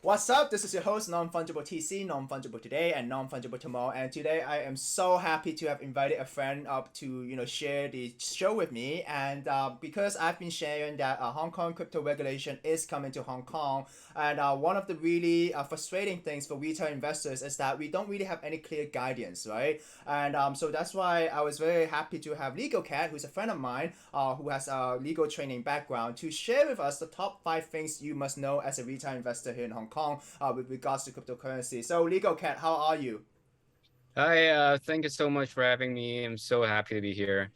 What's up? This is your host, Non-Fungible TC, Non-Fungible Today and Non-Fungible Tomorrow. And today I am so happy to have invited a friend up to, share the show with me. And because I've been sharing that Hong Kong crypto regulation is coming to Hong Kong. And one of the really frustrating things for retail investors is that we don't really have any clear guidance, right? And so that's why I was very happy to have Legal Cat, who's a friend of mine, who has a legal training background, to share with us the top 5 things you must know as a retail investor here in Hong Kong with regards to cryptocurrency. So, Legal Cat, how are you? Hi, thank you so much for having me. I'm so happy to be here.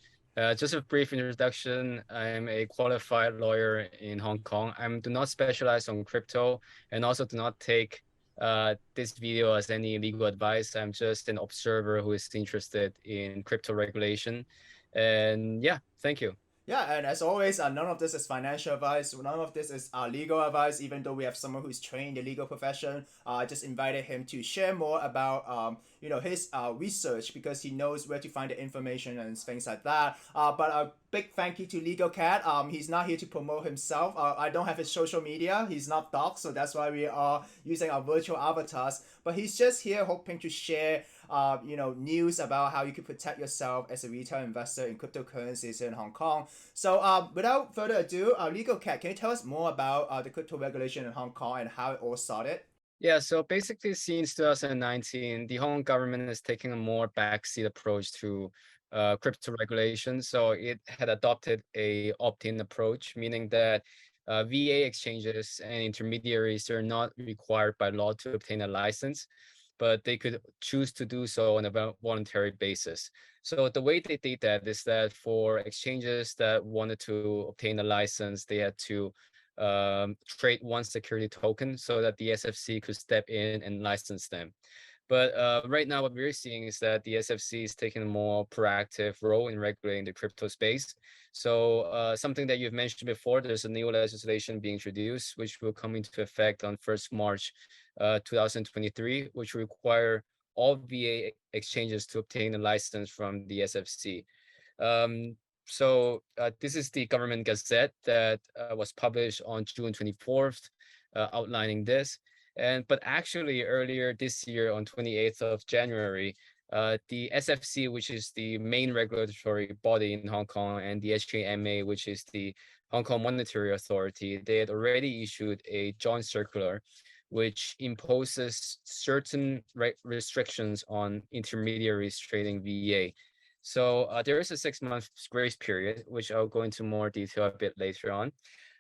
Just a brief introduction. I'm a qualified lawyer in Hong Kong. I do not specialize on crypto and also do not take this video as any legal advice. I'm just an observer who is interested in crypto regulation. And yeah, thank you. Yeah, and as always, none of this is financial advice. None of this is legal advice. Even though we have someone who's trained in the legal profession, I just invited him to share more about his research because he knows where to find the information and things like that. But a big thank you to Legal Cat. He's not here to promote himself. I don't have his social media. He's not doc, so that's why we are using our virtual avatars. But he's just here hoping to share news about how you can protect yourself as a retail investor in cryptocurrencies in Hong Kong. So without further ado, Legal Cat, can you tell us more about the crypto regulation in Hong Kong and how it all started? Yeah, so basically since 2019, the Hong Kong government is taking a more backseat approach to crypto regulation. So it had adopted a opt-in approach, meaning that VA exchanges and intermediaries are not required by law to obtain a license, but they could choose to do so on a voluntary basis. So the way they did that is that for exchanges that wanted to obtain a license, they had to trade one security token so that the SFC could step in and license them. But right now, what we're seeing is that the SFC is taking a more proactive role in regulating the crypto space. So something that you've mentioned before, there's a new legislation being introduced, which will come into effect on 1st March 2023, which will require all VA exchanges to obtain a license from the SFC. So this is the government gazette that was published on June 24th, outlining this. But actually earlier this year on 28th of January, the SFC, which is the main regulatory body in Hong Kong, and the HKMA, which is the Hong Kong Monetary Authority, they had already issued a joint circular which imposes certain restrictions on intermediaries trading VA. So there is a 6-month grace period, which I'll go into more detail a bit later on.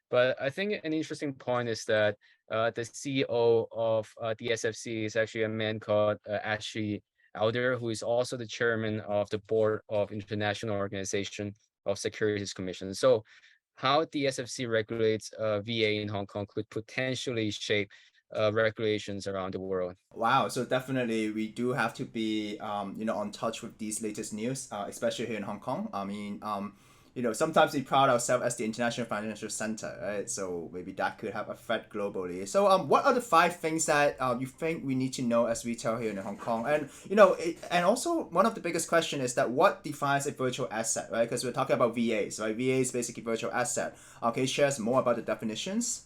But I think an interesting point is that the CEO of the SFC is actually a man called Ashley Elder, who is also the chairman of the board of International Organization of Securities Commission. So how the SFC regulates VA in Hong Kong could potentially shape regulations around the world. Wow, so definitely we do have to be on touch with these latest news, especially here in Hong Kong. Sometimes we proud ourselves as the international financial center, right? So maybe that could have effect globally. So what are the 5 things that you think we need to know as retail here in Hong Kong? And and also one of the biggest question is that what defines a virtual asset, right? Because we're talking about VAs, right? VA is basically virtual asset. Okay, share us more about the definitions.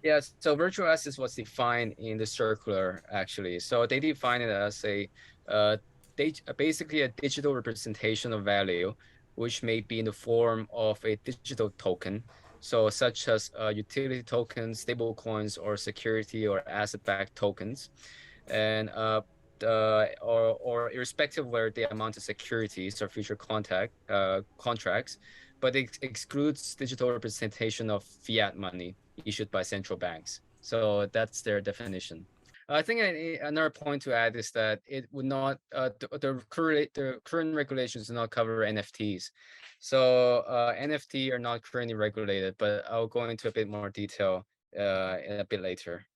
Yeah, so virtual assets was defined in the circular actually. So they define it as uh, basically a digital representation of value, which may be in the form of a digital token. So such as utility tokens, stable coins, or security or asset-backed tokens. And or irrespective of where the amount of securities or future contracts, but it excludes digital representation of fiat money issued by central banks. So that's their definition. I think another point to add is that it would not the current regulations do not cover NFTs. So NFT are not currently regulated, but I'll go into a bit more detail in a bit later.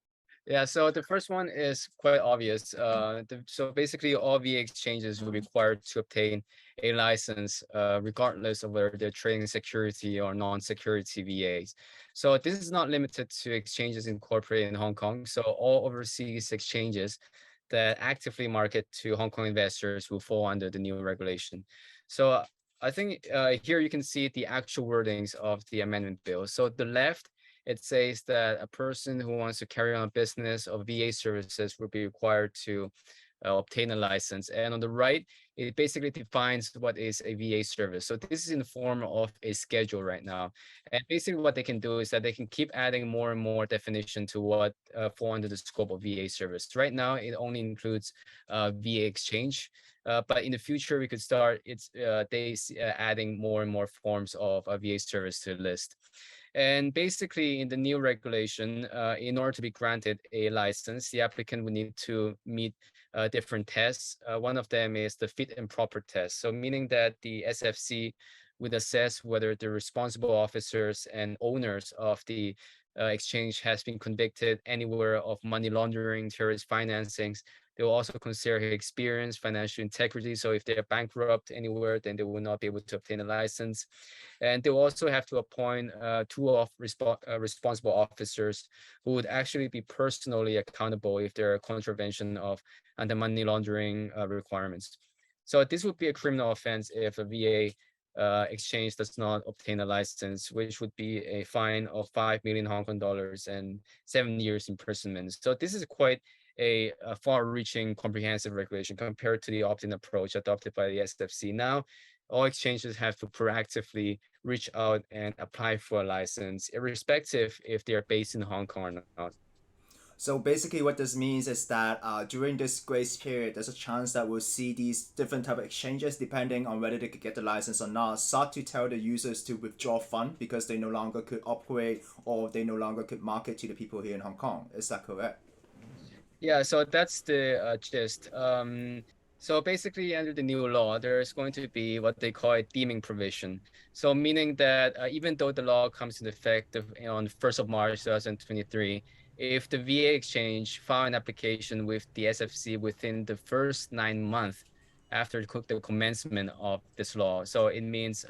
Yeah, so the first one is quite obvious. So basically, all VA exchanges will be required to obtain a license, regardless of whether they're trading security or non-security VAs. So this is not limited to exchanges incorporated in Hong Kong. So all overseas exchanges that actively market to Hong Kong investors will fall under the new regulation. So I think here you can see the actual wordings of the amendment bill. So the left it says that a person who wants to carry on a business of VA services will be required to obtain a license. And on the right, it basically defines what is a VA service. So this is in the form of a schedule right now. And basically what they can do is that they can keep adding more and more definition to what fall under the scope of VA service. Right now, it only includes VA exchange. But in the future, we could start adding more and more forms of a VA service to the list. And basically, in the new regulation, in order to be granted a license, the applicant would need to meet different tests. One of them is the fit and proper test. So meaning that the SFC would assess whether the responsible officers and owners of the exchange has been convicted anywhere of money laundering, terrorist financings. They will also consider experience, financial integrity. So if they're bankrupt anywhere, then they will not be able to obtain a license. And they will also have to appoint responsible officers who would actually be personally accountable if there are contravention of anti-money laundering requirements. So this would be a criminal offense if a VA exchange does not obtain a license, which would be a fine of 5 million Hong Kong dollars and 7 years imprisonment. So this is quite a far-reaching comprehensive regulation compared to the opt-in approach adopted by the SFC. Now, all exchanges have to proactively reach out and apply for a license, irrespective if they are based in Hong Kong or not. So basically, what this means is that during this grace period, there's a chance that we'll see these different type of exchanges, depending on whether they could get the license or not, start to tell the users to withdraw fund because they no longer could operate or they no longer could market to the people here in Hong Kong. Is that correct? Yeah, so that's the gist. So basically, under the new law, there's going to be what they call a deeming provision. So meaning that even though the law comes into effect on the 1st of March 2023, if the VA exchange file an application with the SFC within the first 9 months after the commencement of this law, so it means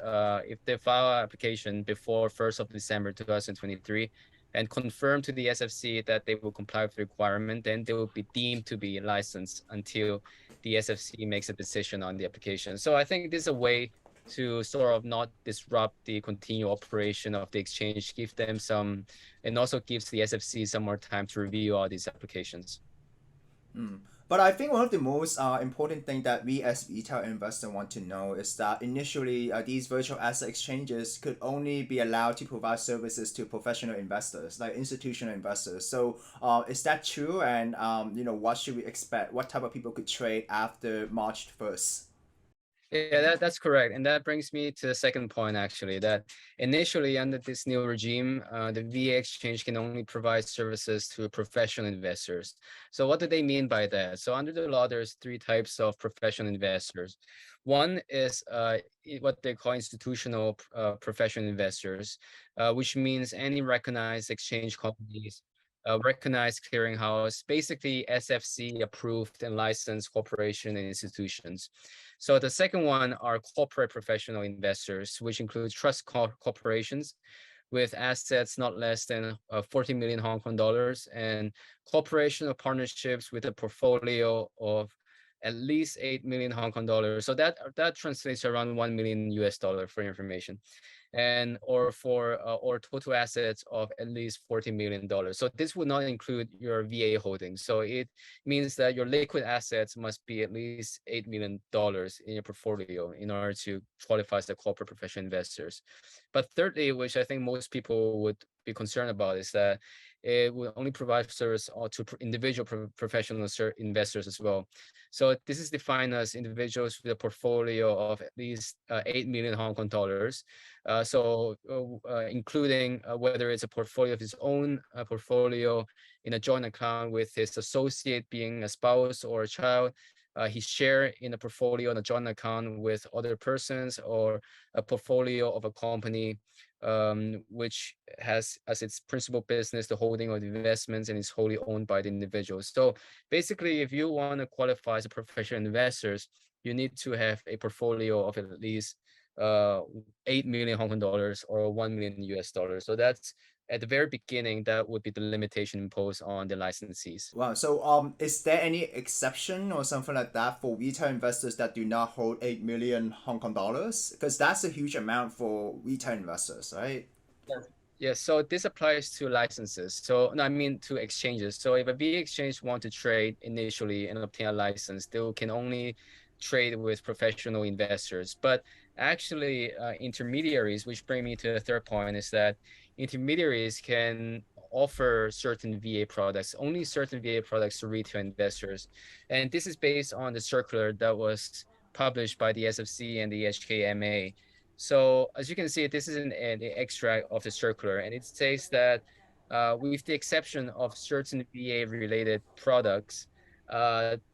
if they file an application before 1st of December 2023, and confirm to the SFC that they will comply with the requirement, then they will be deemed to be licensed until the SFC makes a decision on the application. So I think this is a way to sort of not disrupt the continued operation of the exchange, give them some, and also gives the SFC some more time to review all these applications. But I think one of the most important thing that we as retail investors want to know is that initially these virtual asset exchanges could only be allowed to provide services to professional investors, like institutional investors. So is that true? And what should we expect? What type of people could trade after March 1st? Yeah, that's correct. And that brings me to the second point, actually, that initially under this new regime, the VA exchange can only provide services to professional investors. So what do they mean by that? So under the law, there's three types of professional investors. One is what they call institutional professional investors, which means any recognized exchange companies, recognized clearinghouse, basically SFC approved and licensed corporation and institutions. So the second one are corporate professional investors, which includes trust corporations with assets not less than 40 million Hong Kong dollars and corporation or partnerships with a portfolio of at least 8 million Hong Kong dollars. So that translates to around 1 million US dollar for information, and or total assets of at least $40 million. So this would not include your VA holdings. So it means that your liquid assets must be at least $8 million in your portfolio in order to qualify as the corporate professional investors. But thirdly, which I think most people would be concerned about, is that it will only provide service to individual professional investors as well. So this is defined as individuals with a portfolio of at least 8 million Hong Kong dollars. Including whether it's a portfolio of his own portfolio in a joint account with his associate being a spouse or a child, his share in a portfolio on a joint account with other persons, or a portfolio of a company which has as its principal business the holding of the investments and is wholly owned by the individuals. So basically, if you want to qualify as a professional investors, you need to have a portfolio of at least 8 million Hong Kong dollars or 1 million US dollars. So that's at the very beginning, that would be the limitation imposed on the licensees. Wow. So is there any exception or something like that for retail investors that do not hold 8 million Hong Kong dollars? Because that's a huge amount for retail investors, right? Yes, so this applies to licenses. So no, I mean to exchanges. So if a VA exchange want to trade initially and obtain a license, they can only trade with professional investors. But actually, intermediaries, which bring me to the third point, is that intermediaries can offer certain VA products, only certain VA products to retail investors. And this is based on the circular that was published by the SFC and the HKMA. So as you can see, this is an extract of the circular, and it says that with the exception of certain VA-related products,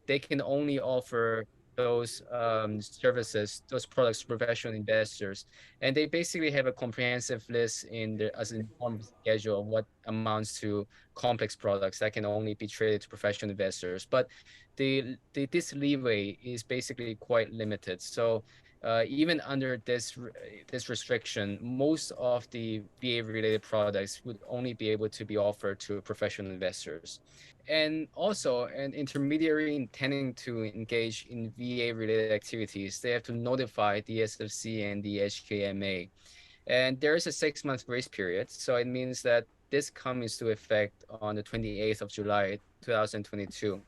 they can only offer those services, those products to professional investors. And they basically have a comprehensive list in the as an informed schedule of what amounts to complex products that can only be traded to professional investors. But this leeway is basically quite limited. So even under this restriction, most of the VA-related products would only be able to be offered to professional investors. And also, an intermediary intending to engage in VA-related activities, they have to notify the SFC and the HKMA. And there is a 6-month grace period. So it means that this comes into effect on the 28th of July, 2022.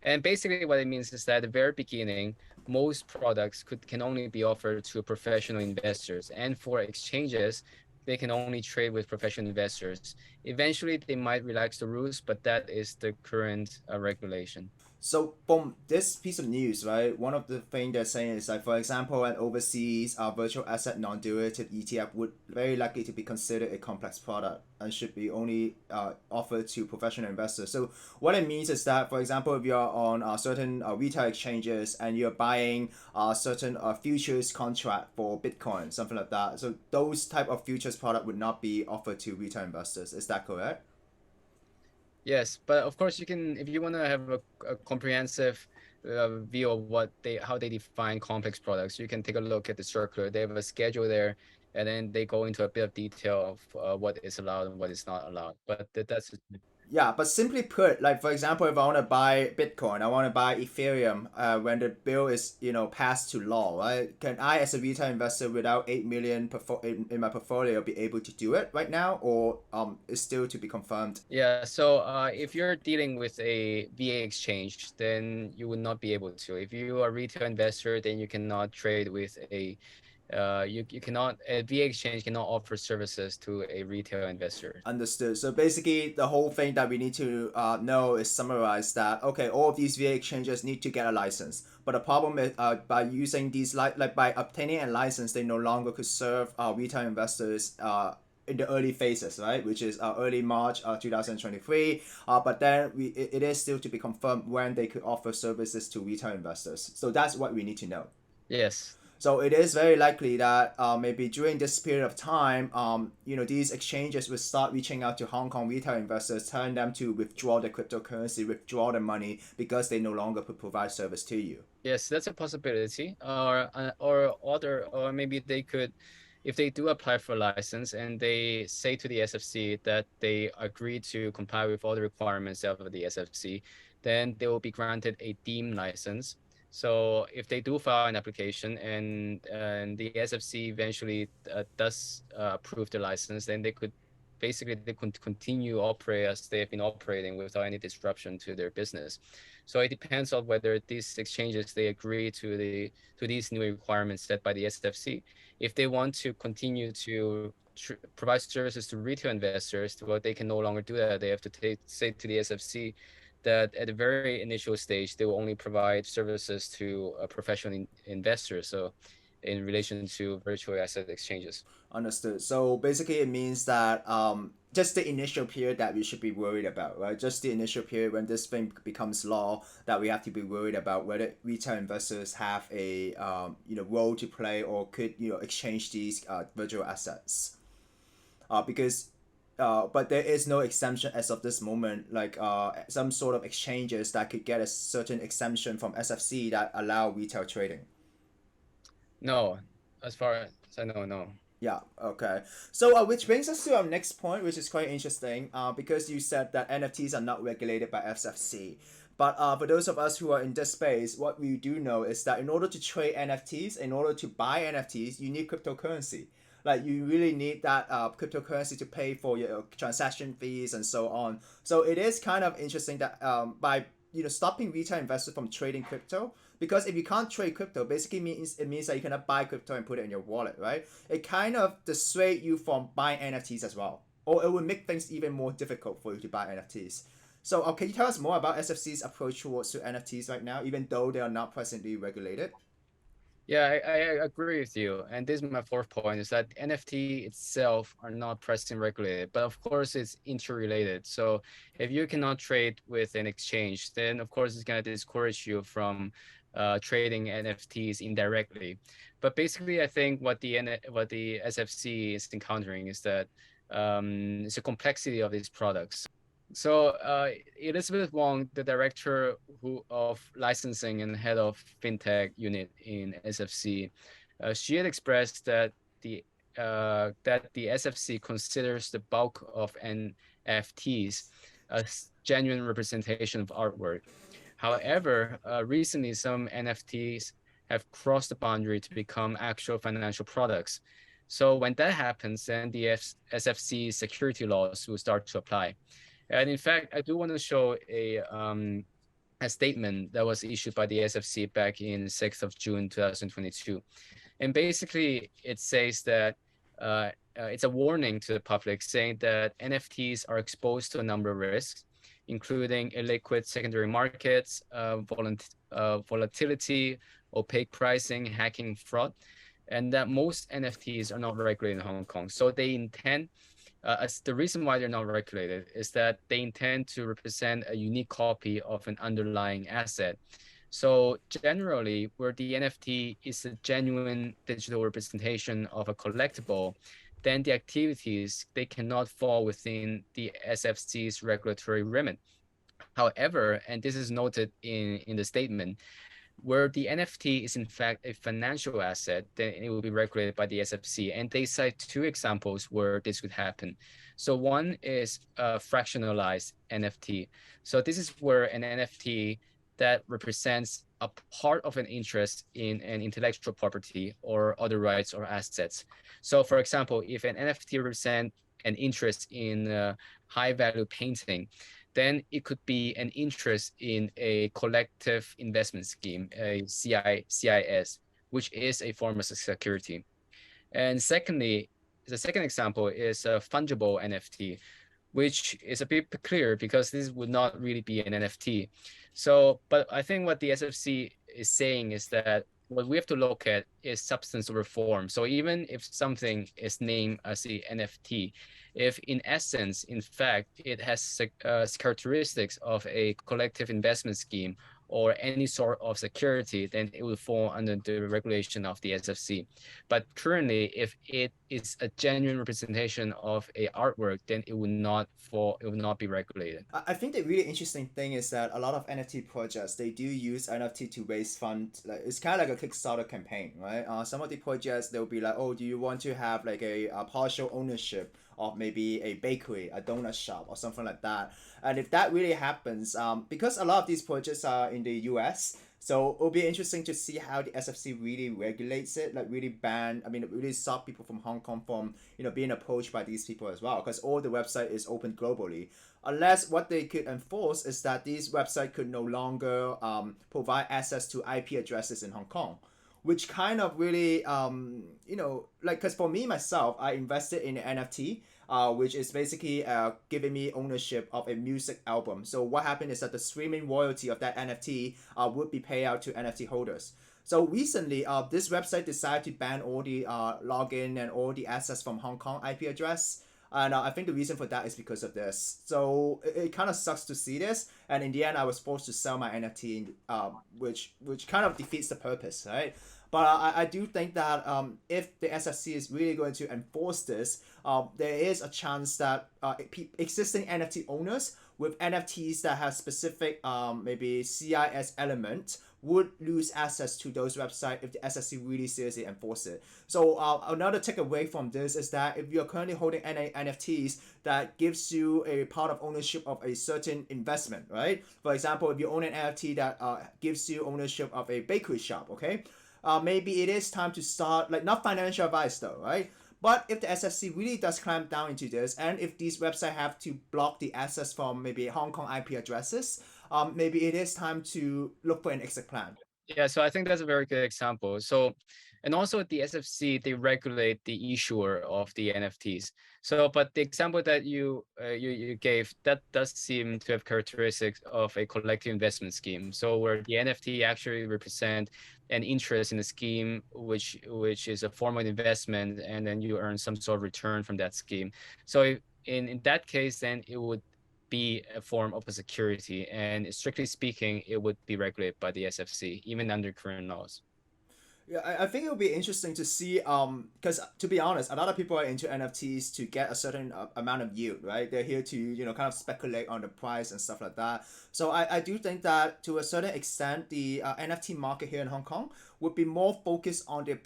And basically what it means is that at the very beginning, most products can only be offered to professional investors. And for exchanges, they can only trade with professional investors. Eventually, they might relax the rules, but that is the current regulation. So, boom, this piece of news, right? One of the things they're saying is like, for example, an overseas virtual asset non-derivative ETF would very likely to be considered a complex product and should be only offered to professional investors. So, what it means is that, for example, if you're on certain retail exchanges and you're buying certain futures contract for Bitcoin, something like that, so those type of futures product would not be offered to retail investors. Is that correct? Yes, but of course you can, if you want to have a comprehensive view of how they define complex products, you can take a look at the circular. They have a schedule there, and then they go into a bit of detail of what is allowed and what is not allowed. But that's Yeah, but simply put, like for example, if I want to buy Bitcoin, I want to buy Ethereum, when the bill is passed to law, right? Can I, as a retail investor, without 8 million in my portfolio, be able to do it right now, or is still to be confirmed? yeah. So if you're dealing with a VA exchange, then you would not be able to. If you are a retail investor, then you cannot trade with you cannot a VA exchange cannot offer services to a retail investor. Understood. So basically, the whole thing that we need to know is summarize that okay, all of these VA exchanges need to get a license, but the problem is by using these like by obtaining a license, they no longer could serve retail investors in the early phases, right? Which is early March 2023. But then it is still to be confirmed when they could offer services to retail investors. So that's what we need to know. Yes. So it is very likely that maybe during this period of time, these exchanges will start reaching out to Hong Kong retail investors, telling them to withdraw their cryptocurrency, withdraw their money because they no longer could provide service to you. Yes, that's a possibility. Or maybe they could, if they do apply for a license and they say to the SFC that they agree to comply with all the requirements of the SFC, then they will be granted a deemed license. So if they do file an application and the SFC eventually does approve the license, then they could continue operate as they have been operating without any disruption to their business. So it depends on whether these exchanges they agree to these new requirements set by the SFC. If they want to continue to provide services to retail investors, well, they can no longer do that. They have to say to the SFC that at the very initial stage, they will only provide services to professional investors. So in relation to virtual asset exchanges. Understood. So basically, it means that just the initial period that we should be worried about, right? Just the initial period when this thing becomes law, that we have to be worried about whether retail investors have a role to play or could exchange these virtual assets. Because but there is no exemption as of this moment, like some sort of exchanges that could get a certain exemption from SFC that allow retail trading. No, as far as I know, no. Yeah, okay. So, which brings us to our next point, which is quite interesting, because you said that NFTs are not regulated by SFC. But for those of us who are in this space, what we do know is that in order to trade NFTs, in order to buy NFTs, you need cryptocurrency. Like you really need that cryptocurrency to pay for your transaction fees and so on. So it is kind of interesting that by stopping retail investors from trading crypto, because if you can't trade crypto, basically means that you cannot buy crypto and put it in your wallet, right? It kind of dissuade you from buying NFTs as well, or it would make things even more difficult for you to buy NFTs. So, can you tell us more about SFC's approach towards to NFTs right now, even though they are not presently regulated? Yeah, I agree with you. And this is my fourth point is that NFT itself are not presently regulated, but of course it's interrelated. So if you cannot trade with an exchange, then of course it's going to discourage you from trading NFTs indirectly. But basically, I think what the SFC is encountering is that it's a complexity of these products. So Elizabeth Wong, the director of licensing and head of fintech unit in SFC, she had expressed that the SFC considers the bulk of NFTs as genuine representation of artwork. However, recently some NFTs have crossed the boundary to become actual financial products. So when that happens, then the SFC security laws will start to apply. And in fact, I do want to show a statement that was issued by the SFC back in 6th of June 2022. And basically, it says that it's a warning to the public saying that NFTs are exposed to a number of risks, including illiquid secondary markets, volatility, opaque pricing, hacking, fraud, and that most NFTs are not regulated in Hong Kong. So they intend as the reason why they're not regulated is that they intend to represent a unique copy of an underlying asset. So generally, where the NFT is a genuine digital representation of a collectible, then the activities, they cannot fall within the SFC's regulatory remit. However, and this is noted in the statement, where the NFT is in fact a financial asset, then it will be regulated by the SFC. And they cite two examples where this could happen. So one is a fractionalized NFT. So this is where an NFT that represents a part of an interest in an intellectual property or other rights or assets. So for example, if an NFT represents an interest in high value painting, then it could be an interest in a collective investment scheme, a CIS, which is a form of security. And secondly, the second example is a fungible NFT, which is a bit clear because this would not really be an NFT. So, but I think what the SFC is saying is that what we have to look at is substance over form. So even if something is named as a NFT, if in essence, in fact, it has characteristics of a collective investment scheme or any sort of security, then it will fall under the regulation of the SFC. But currently, if it is a genuine representation of a artwork, then it will not fall, it will not be regulated. I think the really interesting thing is that a lot of NFT projects, they do use NFT to raise funds. Like it's kind of like a Kickstarter campaign, right? Some of the projects they'll be like, oh, do you want to have like a partial ownership of maybe a bakery, a donut shop, or something like that? And if that really happens, because a lot of these projects are in the US, so it'll be interesting to see how the SFC really regulates it, like really really stop people from Hong Kong from being approached by these people as well, because all the website is open globally. Unless what they could enforce is that these websites could no longer provide access to IP addresses in Hong Kong, which kind of really like, because for me myself, I invested in an NFT, which is basically giving me ownership of a music album. So what happened is that the streaming royalty of that NFT would be paid out to NFT holders. So recently, this website decided to ban all the login and all the access from Hong Kong IP address. And I think the reason for that is because of this. So it kind of sucks to see this. And in the end, I was forced to sell my NFT, which kind of defeats the purpose, right? But I do think that if the SFC is really going to enforce this, there is a chance that existing NFT owners with NFTs that have specific maybe CIS element would lose access to those websites if the SFC really seriously enforce it. So another takeaway from this is that if you're currently holding NFTs, that gives you a part of ownership of a certain investment, right? For example, if you own an NFT that gives you ownership of a bakery shop, okay? Maybe it is time to start, like, not financial advice though, right? But if the SFC really does clamp down into this, and if these websites have to block the access from maybe Hong Kong IP addresses, maybe it is time to look for an exit plan. Yeah, so I think that's a very good example. So, and also the SFC, they regulate the issuer of the NFTs. So, but the example that you gave, that does seem to have characteristics of a collective investment scheme. So where the NFT actually represent an interest in the scheme, which is a form of investment, and then you earn some sort of return from that scheme. So in that case, then it would be a form of a security, and strictly speaking, it would be regulated by the SFC, even under current laws. Yeah, I think it would be interesting to see because to be honest, a lot of people are into NFTs to get a certain amount of yield, right? They're here to kind of speculate on the price and stuff like that. So I do think that to a certain extent, the NFT market here in Hong Kong would be more focused on the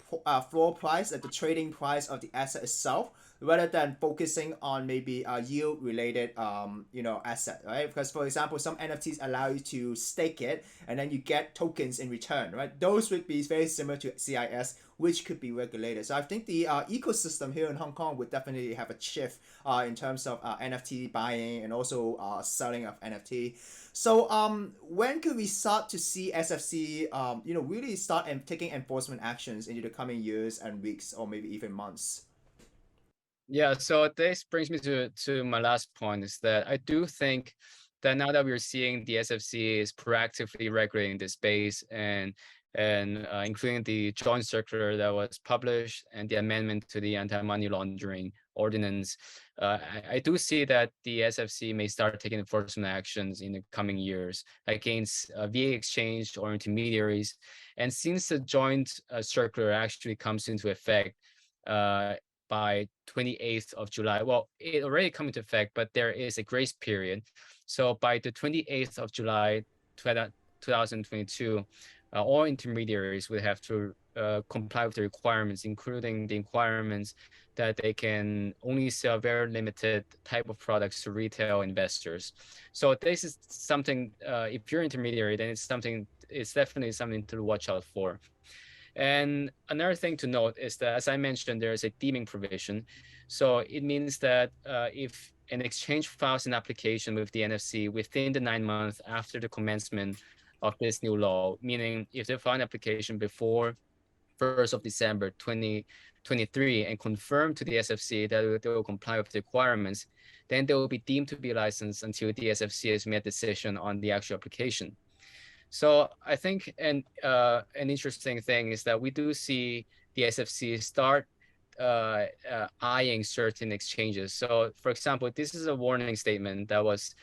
floor price and the trading price of the asset itself, rather than focusing on maybe a yield related asset, right? Because for example, some NFTs allow you to stake it and then you get tokens in return, right? Those would be very similar to CIS, which could be regulated. So I think the ecosystem here in Hong Kong would definitely have a shift in terms of NFT buying and also selling of NFT. So when could we start to see SFC really start taking enforcement actions into the coming years and weeks or maybe even months? Yeah, so this brings me to my last point, is that I do think that now that we're seeing the SFC is proactively regulating this space, and including the joint circular that was published and the amendment to the anti-money laundering ordinance, I do see that the SFC may start taking enforcement actions in the coming years against VA exchange or intermediaries. And since the joint circular actually comes into effect by 28th of July. Well, it already come into effect, but there is a grace period. So by the 28th of July 2022, all intermediaries would have to comply with the requirements, including the requirements that they can only sell very limited type of products to retail investors. So this is something, if you're intermediary, then it's definitely something to watch out for. And another thing to note is that, as I mentioned, there is a deeming provision. So it means that if an exchange files an application with the NFC within the 9 months after the commencement of this new law, meaning if they file an application before 1st of December 2023 and confirm to the SFC that they will comply with the requirements, then they will be deemed to be licensed until the SFC has made a decision on the actual application. So I think an interesting thing is that we do see the SFC start eyeing certain exchanges. So for example, this is a warning statement that was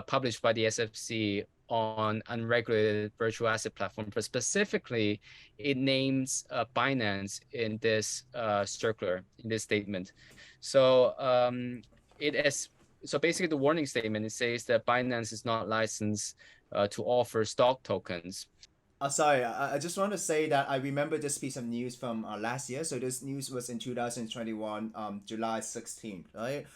published by the SFC on unregulated virtual asset platform, but specifically it names Binance in this circular, in this statement. So so basically the warning statement, it says that Binance is not licensed to offer stock tokens. Sorry, I just want to say that I remember this piece of news from last year. So this news was in 2021, July 16th, right?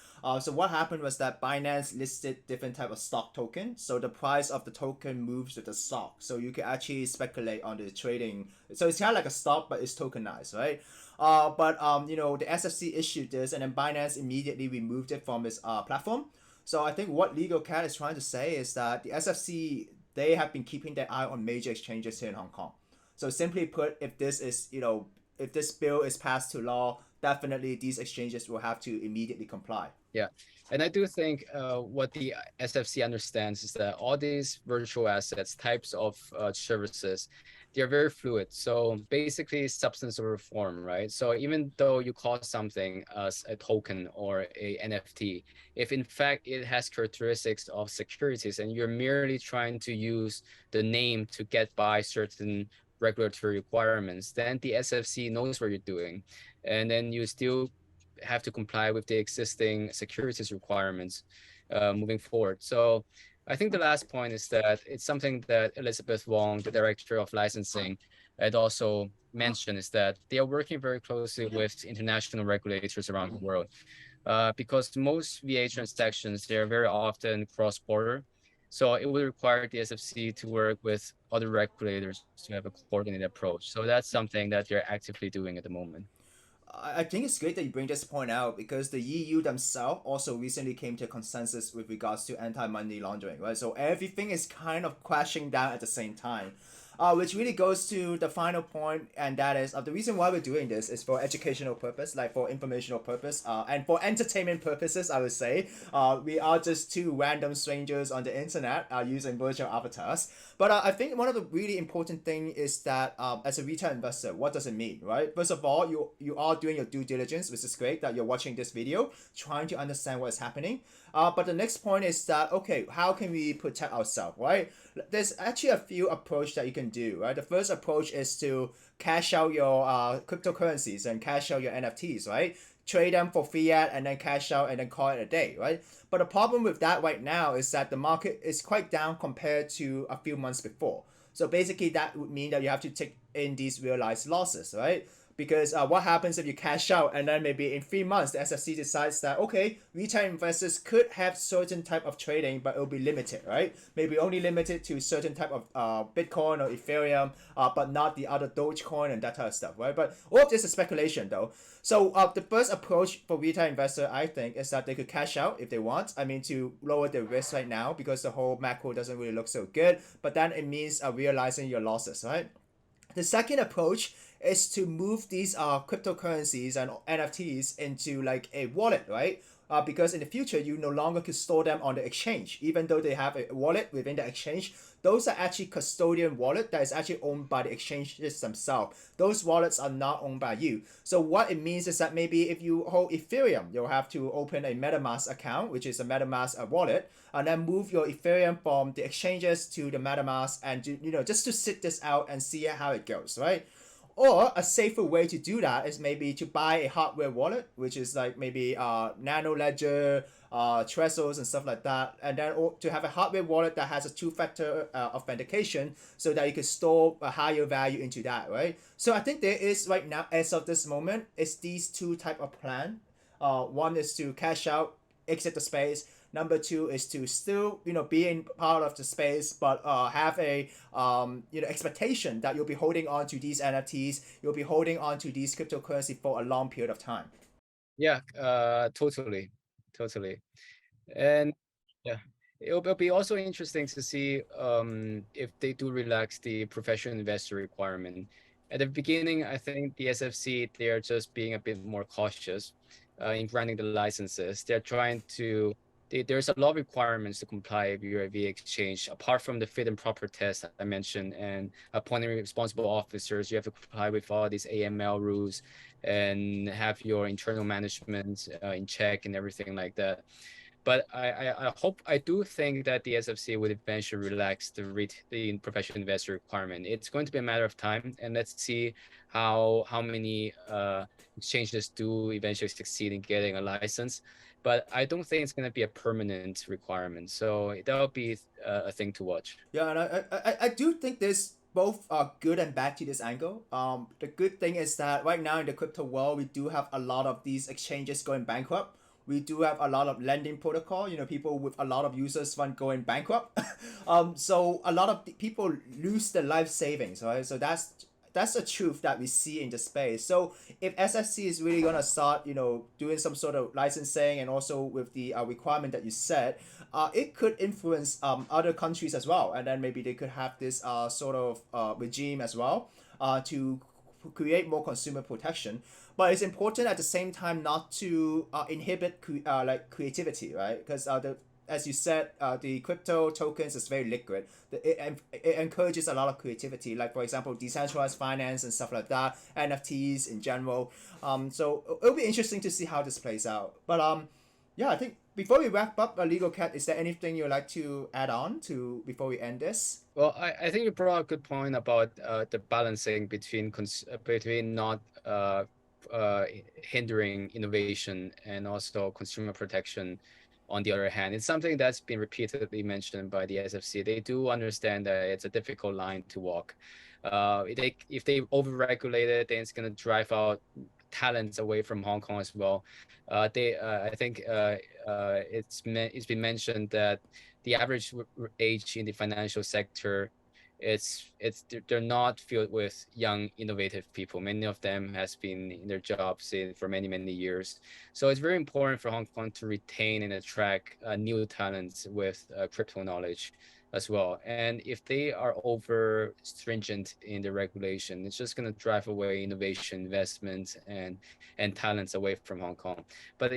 So what happened was that Binance listed different type of stock token. So the price of the token moves with the stock. So you can actually speculate on the trading. So it's kind of like a stock, but it's tokenized, right? But the SFC issued this, and then Binance immediately removed it from its platform. So I think what Legal Cat is trying to say is that the SFC, they have been keeping their eye on major exchanges here in Hong Kong. So simply put, if this is if this bill is passed to law, definitely these exchanges will have to immediately comply. Yeah, and I do think what the SFC understands is that all these virtual assets, types of services, they're very fluid. So basically, substance over form, right? So even though you call something as a token or a NFT, if in fact it has characteristics of securities and you're merely trying to use the name to get by certain regulatory requirements, then the SFC knows what you're doing, and then you still have to comply with the existing securities requirements moving forward. So I think the last point is that it's something that Elizabeth Wong, the director of licensing, had also mentioned, is that they are working very closely with international regulators around the world, because most VA transactions, they are very often cross-border. So it would require the SFC to work with other regulators to have a coordinated approach. So that's something that they're actively doing at the moment. I think it's great that you bring this point out because the EU themselves also recently came to a consensus with regards to anti-money laundering, right? So everything is kind of crashing down at the same time. Which really goes to the final point, and that is the reason why we're doing this is for educational purpose, like for informational purpose, and for entertainment purposes. I would say, we are just two random strangers on the internet using virtual avatars. But I think one of the really important thing is that as a retail investor, what does it mean, right? First of all, you are doing your due diligence, which is great that you're watching this video, trying to understand what is happening. But the next point is that, okay, how can we protect ourselves, right? There's actually a few approach that you can do, right? The first approach is to cash out your cryptocurrencies and cash out your NFTs, right? Trade them for fiat and then cash out and then call it a day, right? But the problem with that right now is that the market is quite down compared to a few months before. So basically, that would mean that you have to take in these realized losses, right? Because what happens if you cash out and then maybe in 3 months the SFC decides that, okay, retail investors could have certain type of trading, but it will be limited, right? Maybe only limited to certain type of Bitcoin or Ethereum, but not the other Dogecoin and that type of stuff, right? But all of this is speculation though. So the first approach for retail investor, I think, is that they could cash out if they want. I mean, to lower the risk right now because the whole macro doesn't really look so good. But then it means realizing your losses, right? The second approach is to move these cryptocurrencies and NFTs into like a wallet, right? Because in the future you no longer can store them on the exchange, even though they have a wallet within the exchange. Those are actually custodian wallet that is actually owned by the exchanges themselves. Those wallets are not owned by you. So what it means is that maybe if you hold Ethereum, you'll have to open a MetaMask account, which is a MetaMask wallet, and then move your Ethereum from the exchanges to the MetaMask, and just to sit this out and see how it goes, right? Or a safer way to do that is maybe to buy a hardware wallet, which is like maybe Nano Ledger, Trezors and stuff like that, and then or to have a hardware wallet that has a two-factor authentication, so that you can store a higher value into that, right? So I think there is right now, as of this moment, it's these two type of plan. One is to cash out, exit the space. Number two is to still, be in part of the space, but have a expectation that you'll be holding on to these NFTs, you'll be holding on to these cryptocurrency for a long period of time. Yeah, totally, totally. And yeah, it'll be also interesting to see if they do relax the professional investor requirement. At the beginning, I think the SFC, they're just being a bit more cautious in granting the licenses. They're trying to there's a lot of requirements to comply with UAV exchange. Apart from the fit and proper test I mentioned and appointing responsible officers, you have to comply with all these AML rules and have your internal management in check and everything like that. But I do think that the SFC would eventually relax the professional investor requirement. It's going to be a matter of time, and let's see how many exchanges do eventually succeed in getting a license. But I don't think it's going to be a permanent requirement, so that'll be a thing to watch. Yeah, and I do think there's both good and bad to this angle. The good thing is that right now in the crypto world, we do have a lot of these exchanges going bankrupt. We do have a lot of lending protocol. People with a lot of users fund going bankrupt. So a lot of people lose their life savings, right? So that's the truth that we see in the space. So if SFC is really gonna start, doing some sort of licensing and also with the requirement that you set, it could influence other countries as well, and then maybe they could have this sort of regime as well to create more consumer protection. But it's important at the same time not to inhibit like creativity, right? Because as you said, the crypto tokens is very liquid. It encourages a lot of creativity, like for example, decentralized finance and stuff like that, NFTs in general. So it'll be interesting to see how this plays out. But yeah, I think before we wrap up, Legal Cat, is there anything you'd like to add on to before we end this? Well, I think you brought a good point about the balancing between not hindering innovation and also consumer protection. On the other hand, it's something that's been repeatedly mentioned by the SFC. They do understand that it's a difficult line to walk. If they overregulate it, then it's going to drive out talents away from Hong Kong as well. I think it's been mentioned that the average age in the financial sector they're not filled with young innovative people. Many of them has been in their jobs for many years. So it's very important for Hong Kong to retain and attract new talents with crypto knowledge as well. And if they are over stringent in the regulation, it's just going to drive away innovation, investment, and talents away from Hong Kong. But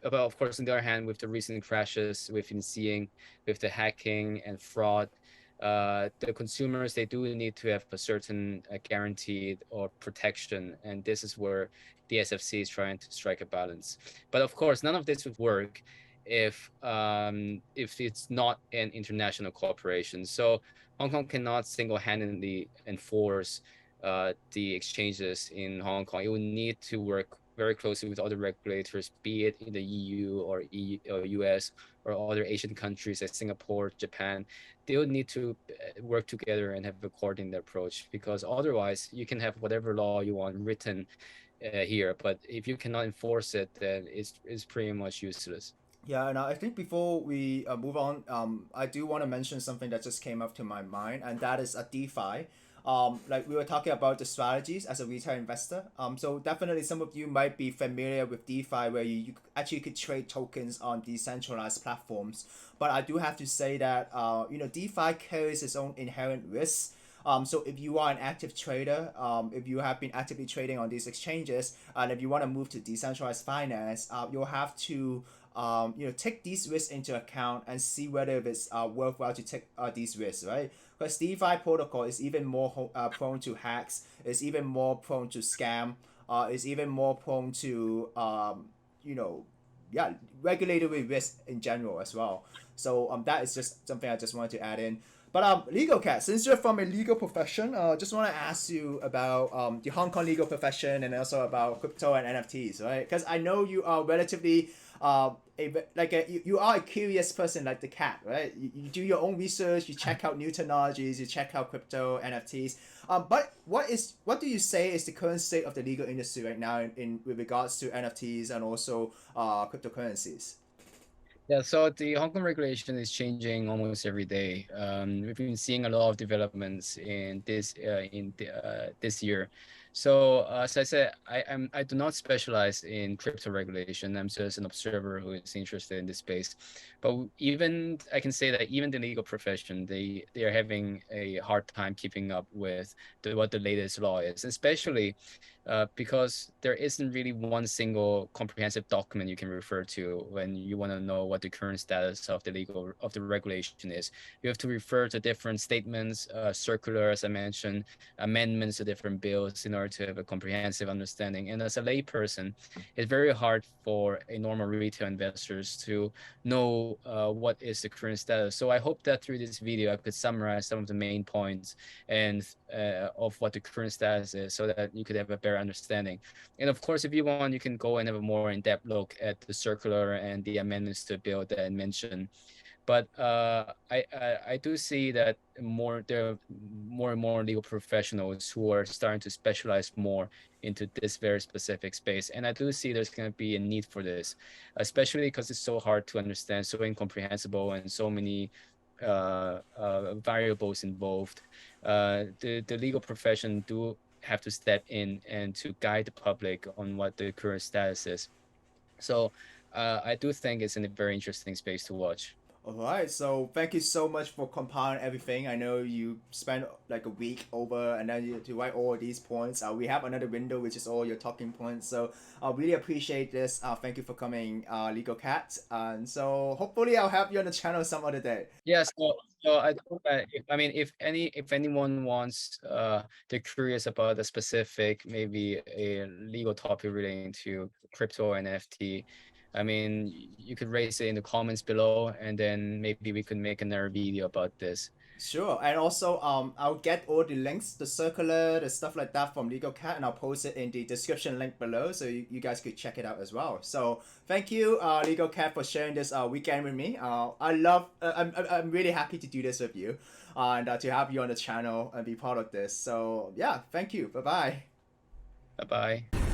of course, on the other hand, with the recent crashes we've been seeing with the hacking and fraud, the consumers, they do need to have a certain guaranteed or protection, and this is where the SFC is trying to strike a balance. But of course, none of this would work if it's not an international cooperation. So Hong Kong cannot single-handedly enforce the exchanges in Hong Kong. It will need to work very closely with other regulators, be it in the EU or US or other Asian countries like Singapore, Japan. They would need to work together and have a coordinated approach, because otherwise you can have whatever law you want written here, but if you cannot enforce it, then it's pretty much useless. Yeah, and I think before we move on, I do want to mention something that just came up to my mind, and that is a DeFi. Like we were talking about the strategies as a retail investor. So definitely some of you might be familiar with DeFi, where you actually could trade tokens on decentralized platforms. But I do have to say that DeFi carries its own inherent risks. So if you are an active trader, if you have been actively trading on these exchanges, and if you want to move to decentralized finance, you'll have to take these risks into account and see whether it's worthwhile to take these risks, right? Because DeFi protocol is even more prone to hacks, is even more prone to scam, is even more prone to regulatory risk in general as well. So that is just something I just wanted to add in. But Legal Cat, since you're from a legal profession, just want to ask you about the Hong Kong legal profession and also about crypto and NFTs, right? Because I know you are relatively you are a curious person like the cat, right? You do your own research, you check out new technologies, you check out crypto, NFTs. But what do you say is the current state of the legal industry right now in with regards to NFTs and also cryptocurrencies? Yeah, so the Hong Kong regulation is changing almost every day. We've been seeing a lot of developments in this year. So as I said, I do not specialize in crypto regulation. I'm just an observer who is interested in this space. But even I can say that even the legal profession, they are having a hard time keeping up with what the latest law is, especially because there isn't really one single comprehensive document you can refer to when you want to know what the current status of the regulation is. You have to refer to different statements, circular, as I mentioned, amendments to different bills in order to have a comprehensive understanding. And as a layperson, it's very hard for a normal retail investors to know what is the current status. So I hope that through this video, I could summarize some of the main points and of what the current status is, so that you could have a better understanding. And of course, if you want, you can go and have a more in-depth look at the circular and the amendments to the bill that I mentioned. But I do see that there are more and more legal professionals who are starting to specialize more into this very specific space. And I do see there's going to be a need for this, especially because it's so hard to understand, so incomprehensible, and so many variables involved. The legal profession do have to step in and to guide the public on what the current status is. So I do think it's in a very interesting space to watch. All right, so thank you so much for compiling everything. I know you spent like a week over and then you to write all these points. We have another window which is all your talking points. So I really appreciate this. Thank you for coming, Legal Cat. And so hopefully I'll have you on the channel some other day. Yes, so I think that if anyone wants they're curious about a specific, maybe a legal topic relating to crypto and NFT, I mean, you could raise it in the comments below, and then maybe we could make another video about this. Sure, and also I'll get all the links, the circular, the stuff like that from Legal Cat, and I'll post it in the description link below, so you guys could check it out as well. So thank you, Legal Cat, for sharing this weekend with me. I'm really happy to do this with you, and to have you on the channel and be part of this. So yeah, thank you. Bye bye. Bye bye.